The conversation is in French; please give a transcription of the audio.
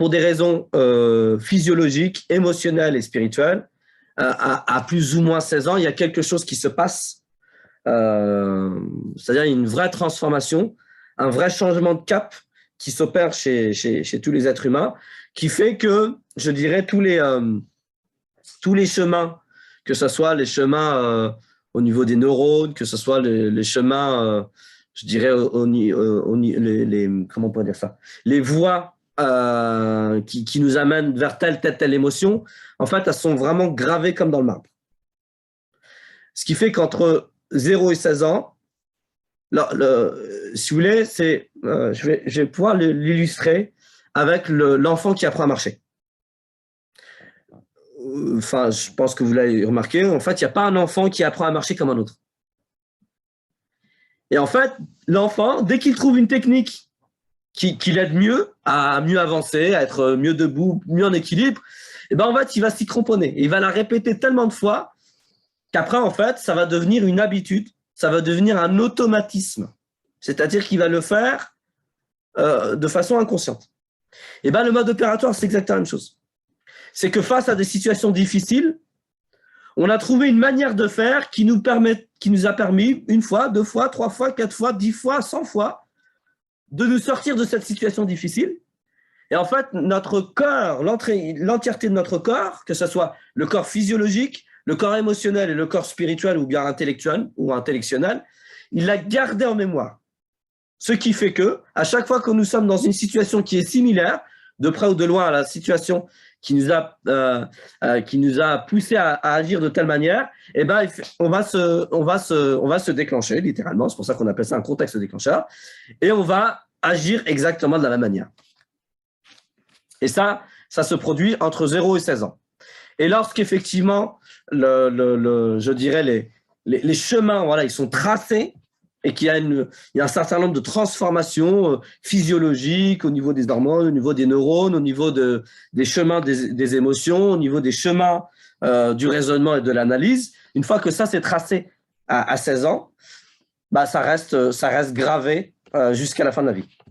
pour des raisons physiologiques, émotionnelles et spirituelles, à plus ou moins 16 ans, il y a quelque chose qui se passe, c'est-à-dire une vraie transformation, un vrai changement de cap qui s'opère chez tous les êtres humains, qui fait que, je dirais, tous les chemins, que ce soit les chemins au niveau des neurones, que ce soit les chemins, je dirais, comment on pourrait dire ça, les voies qui nous amènent vers telle émotion, en fait, elles sont vraiment gravées comme dans le marbre. Ce qui fait qu'entre 0 et 16 ans, si vous voulez, je vais pouvoir l'illustrer avec l'enfant qui apprend à marcher. Enfin, je pense que vous l'avez remarqué, en fait, il n'y a pas un enfant qui apprend à marcher comme un autre. Et en fait, l'enfant, dès qu'il trouve une technique qui l'aide mieux à mieux avancer, à être mieux debout, mieux en équilibre, et ben en fait, il va s'y cramponner. Et il va la répéter tellement de fois qu'après, en fait, ça va devenir une habitude, ça va devenir un automatisme. C'est-à-dire qu'il va le faire de façon inconsciente. Et ben le mode opératoire, c'est exactement la même chose. C'est que face à des situations difficiles, on a trouvé une manière de faire qui nous a permis, 1 fois, 2 fois, 3 fois, 4 fois, 10 fois, 100 fois, de nous sortir de cette situation difficile. Et en fait, notre corps, l'entièreté de notre corps, que ce soit le corps physiologique, le corps émotionnel et le corps spirituel ou bien intellectuel, il l'a gardé en mémoire. Ce qui fait que, à chaque fois que nous sommes dans une situation qui est similaire, de près ou de loin à la situation qui nous a poussé à agir de telle manière, eh ben, on va se déclencher, littéralement, c'est pour ça qu'on appelle ça un contexte déclencheur, et on va agir exactement de la même manière. Et ça se produit entre 0 et 16 ans. Et lorsqu'effectivement, je dirais, les chemins, voilà, ils sont tracés, et qu'il y a un certain nombre de transformations physiologiques au niveau des hormones, au niveau des neurones, au niveau des chemins des émotions, au niveau des chemins du raisonnement et de l'analyse. Une fois que ça s'est tracé à 16 ans, bah, ça reste gravé jusqu'à la fin de la vie.